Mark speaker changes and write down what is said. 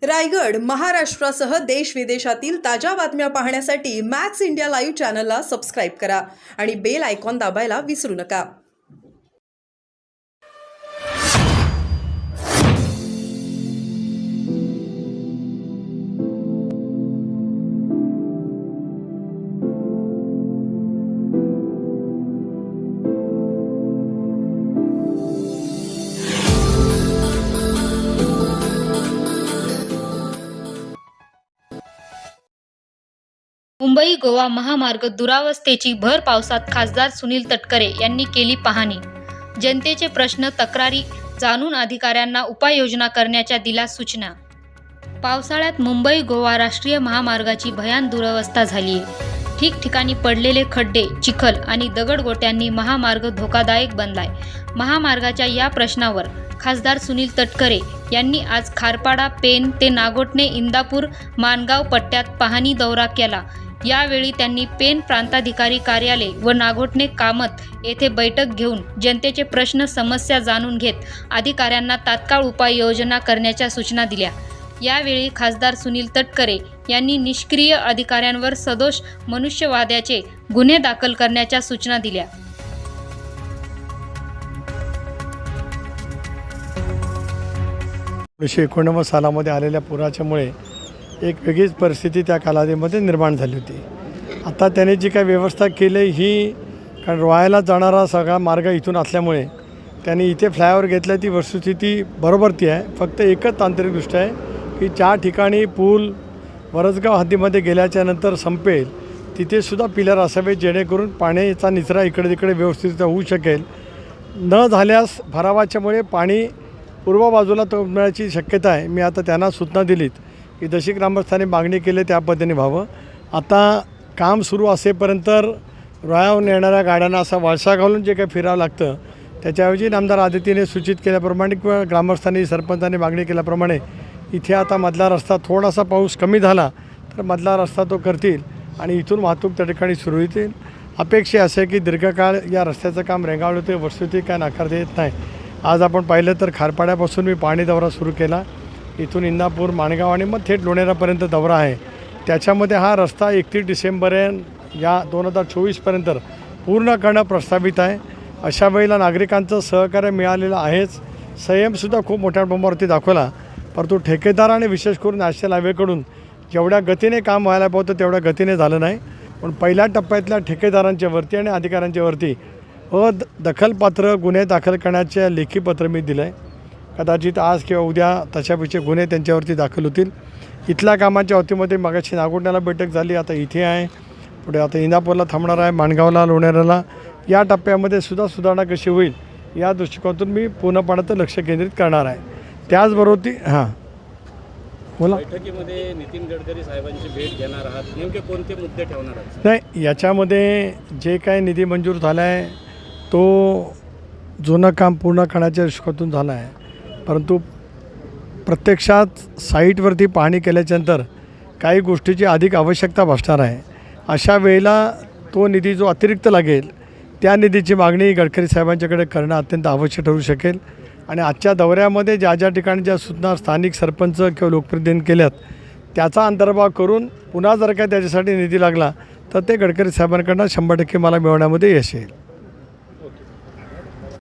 Speaker 1: रायगड, महाराष्ट्रासह देश विदेशातील ताज्या बातम्या पाहण्यासाठी मॅक्स इंडिया लाईव्ह चॅनलला सबस्क्राईब करा आणि बेल आयकॉन दाबायला विसरू नका.
Speaker 2: मुंबई गोवा महामार्ग दुरावस्थेची भर पावसात खासदार सुनील तटकरे यांनी केली पाहणी. जनतेचे प्रश्न तक्रारी जाणून अधिकाऱ्यांना उपाययोजना करण्याच्या दिल्या सूचना. पावसाळ्यात मुंबई गोवा राष्ट्रीय महामार्गाची भयान दुरवस्था झाली आहे. ठिकठिकाणी पडलेले खड्डे, चिखल आणि दगडगोट्यांनी महामार्ग धोकादायक बनलाय. महामार्गाच्या या प्रश्नावर खासदार सुनील तटकरे यांनी आज खारपाडा, पेन ते नागोठणे, इंदापूर, माणगाव पट्ट्यात पाहणी दौरा केला. यावेळी त्यांनी पेन प्रांताधिकारी कार्यालय व नागोठणे कामत येथे बैठक घेऊन जनतेचे प्रश्न समस्या जाणून घेत अधिकाऱ्यांना तात्काळ उपाययोजना करण्याच्या सूचना दिल्या. यावेळी खासदार सुनील तटकरे यांनी निष्क्रिय अधिकाऱ्यांवर सदोष मनुष्यवधाचे गुन्हे दाखल करण्याच्या सूचना दिल्या.
Speaker 3: सालामध्ये आलेल्या पुराच्यामुळे एक वेगळीच परिस्थिती त्या कालावधीमध्ये निर्माण झाली होती. आता त्याने जी काही व्यवस्था केली ही, कारण रोहायला जाणारा सगळा मार्ग इथून असल्यामुळे त्यांनी इथे फ्लायओव्हर घेतलं. ती वस्तुस्थिती बरोबर ती आहे. फक्त एकच तांत्रिक दृष्टी आहे की ज्या ठिकाणी पूल वरसगाव हद्दीमध्ये गेल्याच्यानंतर संपेल तिथेसुद्धा पिलर असावे, जेणेकरून पाण्याचा निचरा इकडे तिकडे व्यवस्थित होऊ शकेल. न झाल्यास भरावाच्यामुळे पाणी पूर्व बाजूला मिळण्याची शक्यता आहे. मी आता त्यांना सूचना दिलीत की जशी ग्रामस्थांनी मागणी केली त्या पद्धतीने व्हावं. आता काम सुरू असेपर्यंत रोहावरून येणाऱ्या गाड्यांना असा वळसा घालून जे काही फिरावं लागतं, त्याच्याऐवजी आमदार आदितीने सूचित केल्याप्रमाणे किंवा ग्रामस्थांनी सरपंचांनी मागणी केल्याप्रमाणे इथे आता मधला रस्ता, थोडासा पाऊस कमी झाला तर मधला रस्ता तो करतील आणि इथून वाहतूक त्या ठिकाणी सुरू होतील. अपेक्षा असे की दीर्घकाळ या रस्त्याचं काम रेंगाळलं होते, वस्तुस्थिती काय नाकारता येत नाही. आज आपण पाहिलं तर खारपाड्यापासून मी पाणी दौरा सुरू केला. इथून इंदापूर, माणगाव आणि मग थेट लोणेरापर्यंत दौरा आहे. त्याच्यामध्ये हा रस्ता 31 डिसेंबर या 2024पर्यंत पूर्ण करणं प्रस्तावित आहे. अशा वेळेला नागरिकांचं सहकार्य मिळालेलं आहेच. संयमसुद्धा खूप मोठ्या प्रमाणावरती दाखवला. परंतु ठेकेदार आणि विशेष करून नॅशनल हायवेकडून जेवढ्या गतीने काम व्हायला पाहतं तेवढ्या गतीने झालं नाही. पण पहिल्या टप्प्यातल्या ठेकेदारांच्या वरती आणि अधिकाऱ्यांच्या वरती दखलपात्र गुन्हे दाखल करण्याचे लेखी पत्र मी दिलं आहे. कदाचित आज किंवा उद्या तशापेक्षा गुन्हे त्यांच्यावरती दाखल होतील. इथल्या कामाच्या बाबतीमध्ये मगाशी नागोठण्याला बैठक झाली, आता इथे आहे, पुढे आता इंदापूरला थांबणार आहे, माणगावला, लोणेराला. या टप्प्यामध्ये सुद्धा सुधारणा कशी होईल या दृष्टिकोनातून मी पूर्णपणे लक्ष केंद्रित करणार आहे. त्याचबरोबर बोला,
Speaker 4: बैठकीमध्ये नितीन गडकरी साहेबांची भेट घेणार आहात, नेमके कोणते मुद्दे ठेवणार आहात?
Speaker 3: नाही, याच्यामध्ये जे काही निधी मंजूर झाला आहे तो जुनं काम पूर्ण करण्याच्या दृष्टिकोनातून झाला आहे. परंतु प्रत्यक्षात साईटवरती पाहणी केल्याच्यानंतर काही गोष्टीची अधिक आवश्यकता भासणार आहे. अशा वेळेला तो निधी जो अतिरिक्त लागेल त्या निधीची मागणी गडकरी साहेबांच्याकडे करणं अत्यंत आवश्यक ठरू शकेल. आणि आजच्या दौऱ्यामध्ये ज्या ज्या ठिकाणी ज्या सूचना स्थानिक सरपंच किंवा लोकप्रतिनिधींनी केल्यात त्याचा अंतर्भाव करून पुन्हा जर का त्याच्यासाठी निधी लागला तर ते गडकरी साहेबांकडनं 100% मला मिळवण्यामध्ये यश येईल.